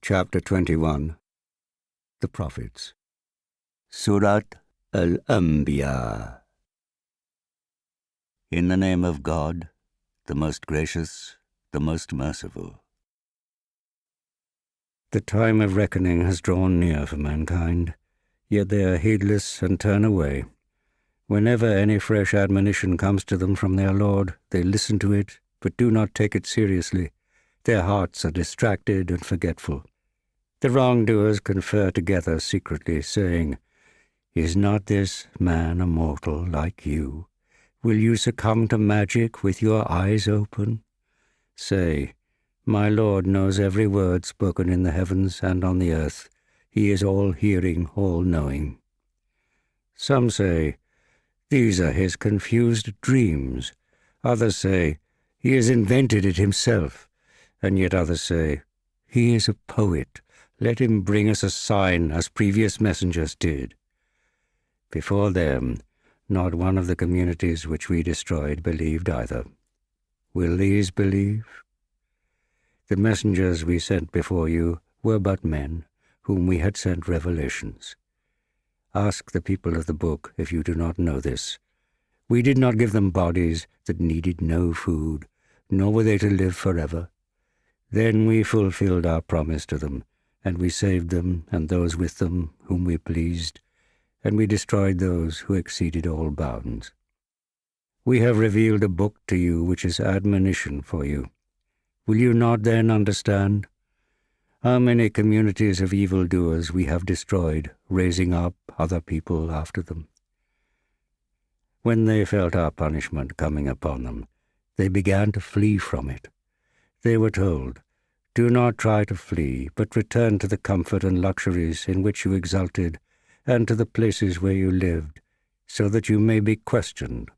Chapter 21. The Prophets. Surat Al-Anbiya. In the name of God, the most gracious, the most merciful. The time of reckoning has drawn near for mankind, yet they are heedless and turn away. Whenever any fresh admonition comes to them from their Lord, they listen to it, but do not take it seriously. Their hearts are distracted and forgetful. The wrongdoers confer together secretly, saying, "Is not this man a mortal like you? Will you succumb to magic with your eyes open?" Say, "My Lord knows every word spoken in the heavens and on the earth. He is all-hearing, all-knowing." Some say, "These are his confused dreams." Others say, "He has invented it himself." And yet others say, "He is a poet. Let him bring us a sign as previous messengers did." Before them, not one of the communities which we destroyed believed either. Will these believe? The messengers we sent before you were but men, whom we had sent revelations. Ask the people of the book if you do not know this. We did not give them bodies that needed no food, nor were they to live forever. Then we fulfilled our promise to them, and we saved them and those with them whom we pleased, and we destroyed those who exceeded all bounds. We have revealed a book to you which is admonition for you. Will you not then understand? How many communities of evildoers we have destroyed, raising up other people after them. When they felt our punishment coming upon them, they began to flee from it. They were told, "Do not try to flee, but return to the comfort and luxuries in which you exulted, and to the places where you lived, so that you may be questioned."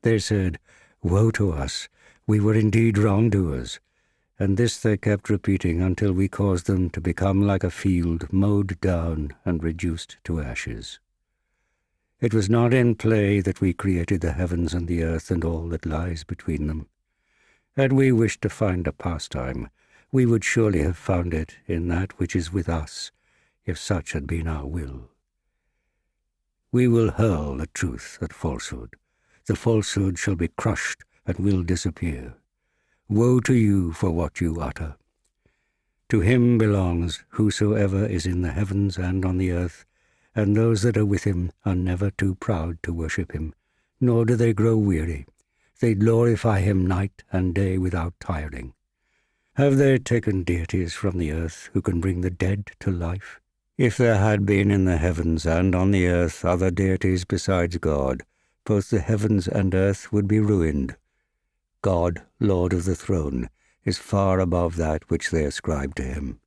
They said, "Woe to us! We were indeed wrongdoers." And this they kept repeating until we caused them to become like a field mowed down and reduced to ashes. It was not in play that we created the heavens and the earth and all that lies between them. Had we wished to find a pastime, we would surely have found it in that which is with us, if such had been our will. We will hurl the truth at falsehood. The falsehood shall be crushed and will disappear. Woe to you for what you utter. To him belongs whosoever is in the heavens and on the earth, and those that are with him are never too proud to worship him, nor do they grow weary. They glorify him night and day without tiring. Have they taken deities from the earth who can bring the dead to life? If there had been in the heavens and on the earth other deities besides God, both the heavens and earth would be ruined. God, Lord of the throne, is far above that which they ascribe to him.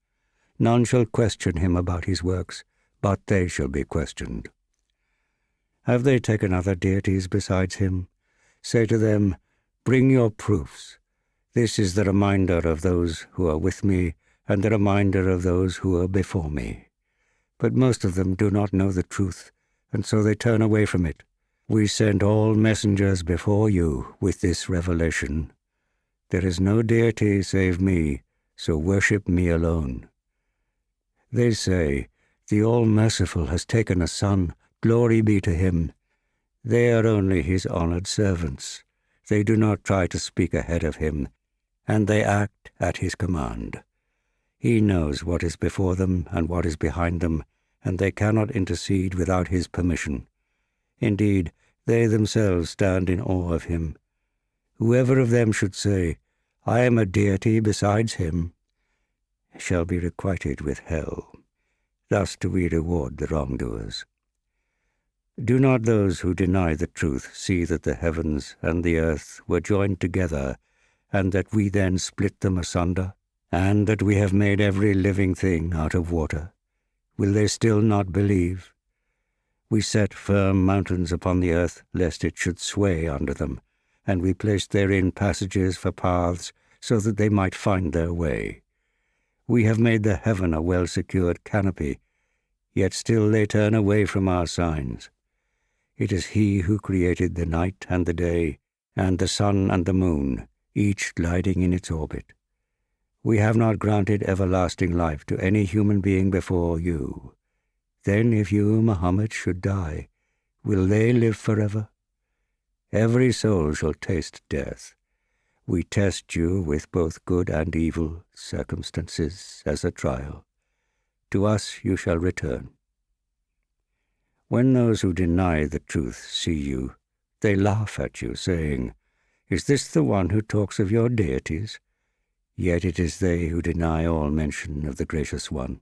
None shall question him about his works, but they shall be questioned. Have they taken other deities besides him? Say to them, "Bring your proofs. This is the reminder of those who are with me, and the reminder of those who are before me." But most of them do not know the truth, and so they turn away from it. We sent all messengers before you with this revelation. There is no deity save me, so worship me alone. They say, "The All-Merciful has taken a son, glory be to him." They are only his honored servants. They do not try to speak ahead of him, and they act at his command. He knows what is before them and what is behind them, and they cannot intercede without his permission. Indeed, they themselves stand in awe of him. Whoever of them should say, "I am a deity besides him," shall be requited with hell. Thus do we reward the wrongdoers. Do not those who deny the truth see that the heavens and the earth were joined together, and that we then split them asunder, and that we have made every living thing out of water? Will they still not believe? We set firm mountains upon the earth, lest it should sway under them, and we placed therein passages for paths, so that they might find their way. We have made the heaven a well-secured canopy, yet still they turn away from our signs. It is he who created the night and the day, and the sun and the moon, each gliding in its orbit. We have not granted everlasting life to any human being before you. Then if you, Muhammad, should die, will they live forever? Every soul shall taste death. We test you with both good and evil circumstances as a trial. To us you shall return. When those who deny the truth see you, they laugh at you, saying, "Is this the one who talks of your deities?" Yet it is they who deny all mention of the Gracious One.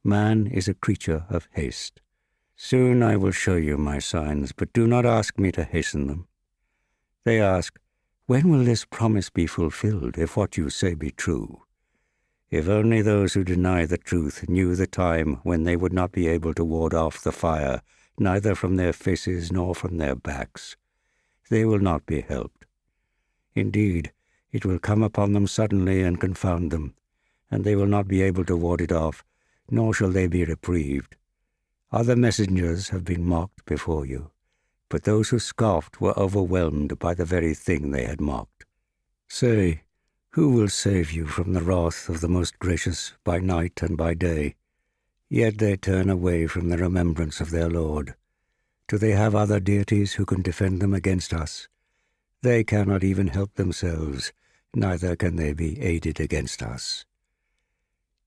Man is a creature of haste. Soon I will show you my signs, but do not ask me to hasten them. They ask, "When will this promise be fulfilled, if what you say be true?" If only those who deny the truth knew the time when they would not be able to ward off the fire, neither from their faces nor from their backs. They will not be helped. Indeed, it will come upon them suddenly and confound them, and they will not be able to ward it off, nor shall they be reprieved. Other messengers have been mocked before you, but those who scoffed were overwhelmed by the very thing they had mocked. Say, who will save you from the wrath of the Most Gracious by night and by day? Yet they turn away from the remembrance of their Lord. Do they have other deities who can defend them against us? They cannot even help themselves, neither can they be aided against us.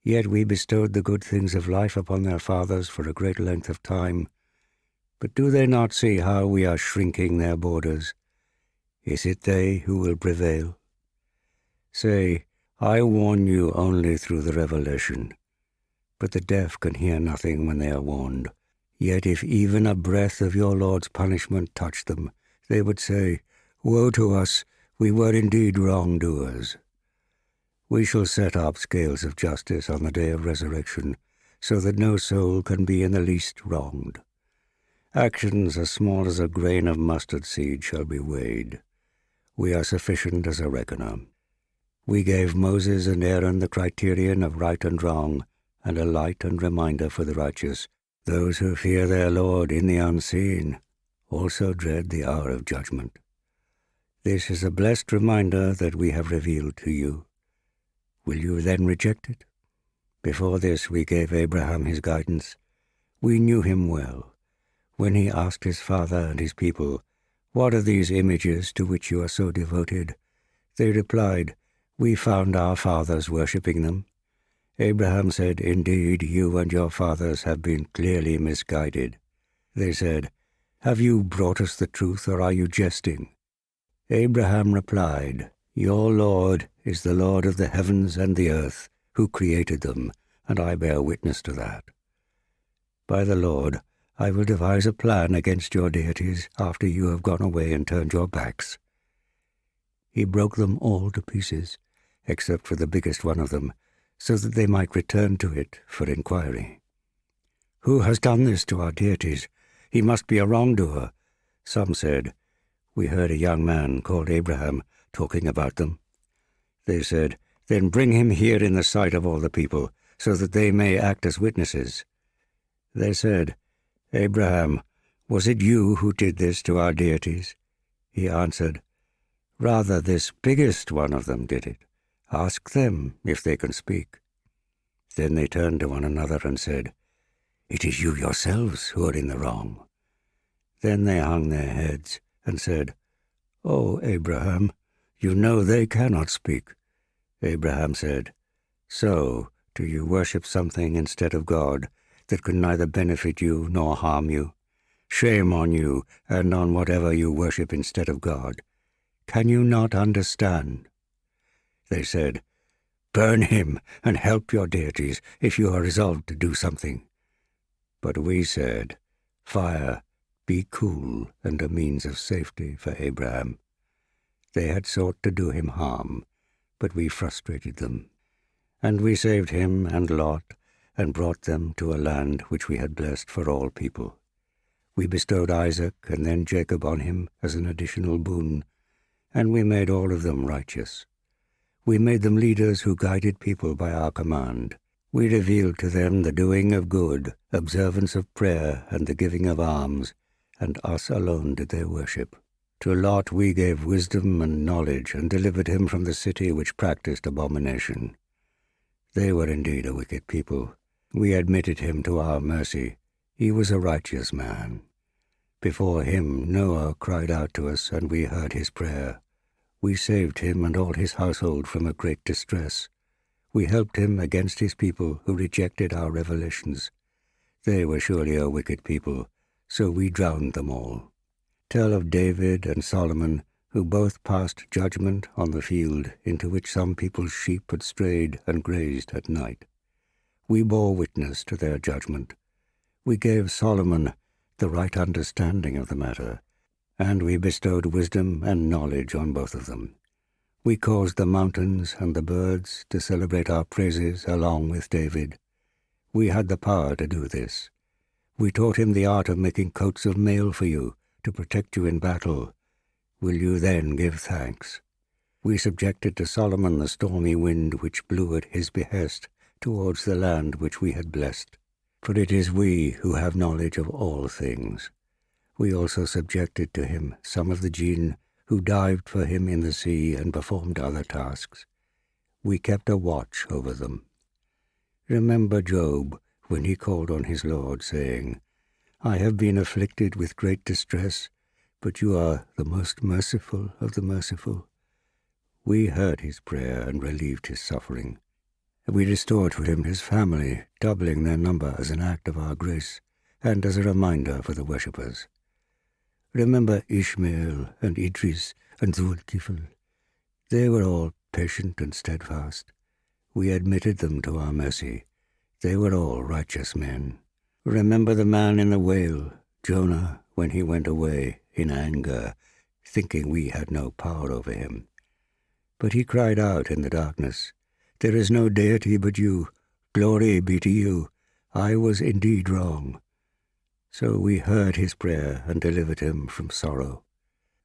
Yet we bestowed the good things of life upon their fathers for a great length of time. But do they not see how we are shrinking their borders? Is it they who will prevail? Say, I warn you only through the revelation. But the deaf can hear nothing when they are warned. Yet if even a breath of your Lord's punishment touched them, they would say, "Woe to us, we were indeed wrongdoers." We shall set up scales of justice on the day of resurrection, so that no soul can be in the least wronged. Actions as small as a grain of mustard seed shall be weighed. We are sufficient as a reckoner. We gave Moses and Aaron the criterion of right and wrong, and a light and reminder for the righteous. Those who fear their Lord in the unseen also dread the hour of judgment. This is a blessed reminder that we have revealed to you. Will you then reject it? Before this we gave Abraham his guidance. We knew him well. When he asked his father and his people, "What are these images to which you are so devoted?" they replied, "We found our fathers worshipping them." Abraham said, "Indeed, you and your fathers have been clearly misguided." They said, "Have you brought us the truth, or are you jesting?" Abraham replied, "Your Lord is the Lord of the heavens and the earth, who created them, and I bear witness to that. By the Lord, I will devise a plan against your deities after you have gone away and turned your backs." He broke them all to pieces, except for the biggest one of them, so that they might return to it for inquiry. "Who has done this to our deities? He must be a wrongdoer." Some said, "We heard a young man called Abraham talking about them." They said, "Then bring him here in the sight of all the people, so that they may act as witnesses." They said, "Abraham, was it you who did this to our deities?" He answered, "Rather this biggest one of them did it. Ask them if they can speak." Then they turned to one another and said, "It is you yourselves who are in the wrong." Then they hung their heads and said, "O Abraham, you know they cannot speak." Abraham said, "So, do you worship something instead of God that can neither benefit you nor harm you? Shame on you and on whatever you worship instead of God. Can you not understand?" They said, "Burn him and help your deities if you are resolved to do something." But we said, "Fire, be cool and a means of safety for Abraham." They had sought to do him harm, but we frustrated them. And we saved him and Lot, and brought them to a land which we had blessed for all people. We bestowed Isaac and then Jacob on him as an additional boon, and we made all of them righteous. We made them leaders who guided people by our command. We revealed to them the doing of good, observance of prayer, and the giving of alms, and us alone did they worship. To Lot we gave wisdom and knowledge, and delivered him from the city which practiced abomination. They were indeed a wicked people. We admitted him to our mercy. He was a righteous man. Before him Noah cried out to us, and we heard his prayer. We saved him and all his household from a great distress. We helped him against his people who rejected our revelations. They were surely a wicked people, so we drowned them all. Tell of David and Solomon, who both passed judgment on the field into which some people's sheep had strayed and grazed at night. We bore witness to their judgment. We gave Solomon the right understanding of the matter, and we bestowed wisdom and knowledge on both of them. We caused the mountains and the birds to celebrate our praises along with David. We had the power to do this. We taught him the art of making coats of mail for you, to protect you in battle. Will you then give thanks? We subjected to Solomon the stormy wind which blew at his behest towards the land which we had blessed. For it is we who have knowledge of all things. We also subjected to him some of the jinn who dived for him in the sea and performed other tasks. We kept a watch over them. Remember Job when he called on his Lord, saying, I have been afflicted with great distress, but you are the most merciful of the merciful. We heard his prayer and relieved his suffering. We restored to him his family, doubling their number as an act of our grace, and as a reminder for the worshippers. Remember Ishmael and Idris and Zulkifl. They were all patient and steadfast. We admitted them to our mercy. They were all righteous men. Remember the man in the whale, Jonah, when he went away in anger, thinking we had no power over him. But he cried out in the darkness, There is no deity but you. Glory be to you. I was indeed wrong. So we heard his prayer and delivered him from sorrow.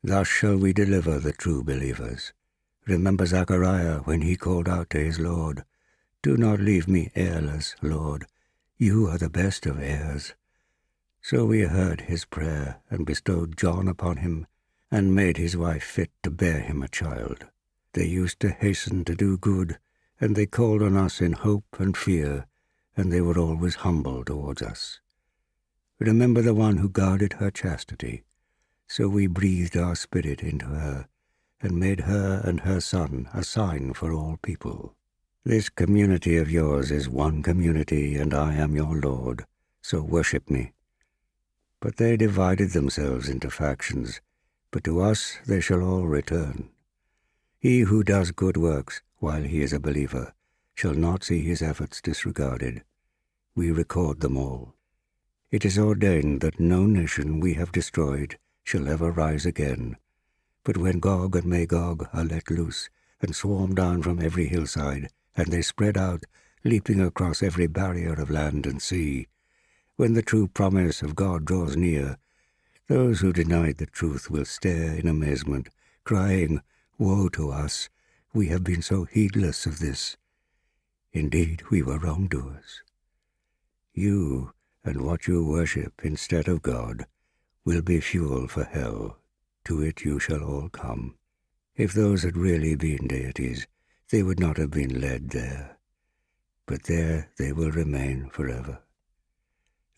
Thus shall we deliver the true believers. Remember Zechariah when he called out to his Lord, Do not leave me heirless, Lord. You are the best of heirs. So we heard his prayer and bestowed John upon him and made his wife fit to bear him a child. They used to hasten to do good, and they called on us in hope and fear, and they were always humble towards us. Remember the one who guarded her chastity. So we breathed our spirit into her, and made her and her son a sign for all people. This community of yours is one community, and I am your Lord, so worship me. But they divided themselves into factions, but to us they shall all return. He who does good works while he is a believer shall not see his efforts disregarded. We record them all. It is ordained that no nation we have destroyed shall ever rise again. But when Gog and Magog are let loose and swarm down from every hillside, and they spread out, leaping across every barrier of land and sea, when the true promise of God draws near, those who denied the truth will stare in amazement, crying, Woe to us! We have been so heedless of this. Indeed, we were wrongdoers. You, and what you worship instead of God, will be fuel for hell. To it you shall all come. If those had really been deities, they would not have been led there. But there they will remain forever.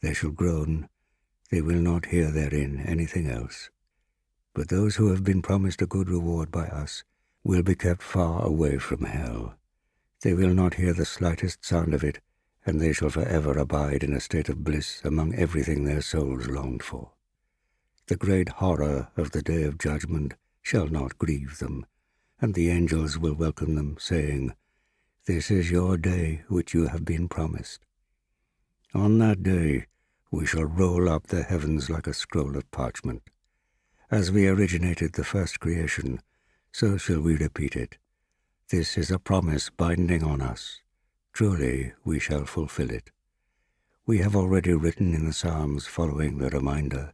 They shall groan, they will not hear therein anything else. But those who have been promised a good reward by us will be kept far away from hell. They will not hear the slightest sound of it, and they shall forever abide in a state of bliss among everything their souls longed for. The great horror of the day of judgment shall not grieve them, and the angels will welcome them, saying, This is your day which you have been promised. On that day we shall roll up the heavens like a scroll of parchment. As we originated the first creation, so shall we repeat it. This is a promise binding on us. Truly we shall fulfill it. We have already written in the Psalms following the reminder,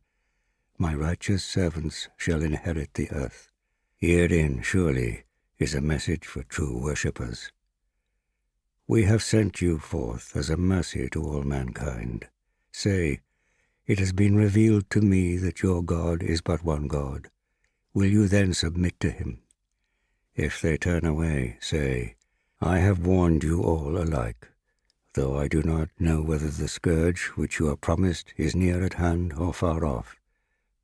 My righteous servants shall inherit the earth. Herein, surely, is a message for true worshippers. We have sent you forth as a mercy to all mankind. Say, It has been revealed to me that your God is but one God. will you then submit to him? If they turn away, say, I have warned you all alike, though I do not know whether the scourge which you are promised is near at hand or far off.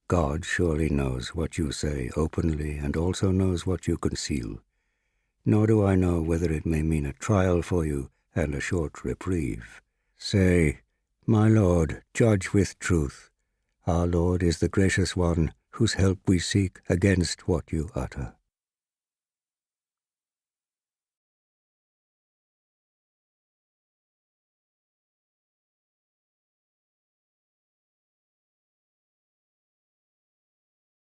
God surely knows what you say openly and also knows what you conceal. Nor do I know whether it may mean a trial for you and a short reprieve. Say, My Lord, judge with truth. Our Lord is the gracious one, whose help we seek against what you utter.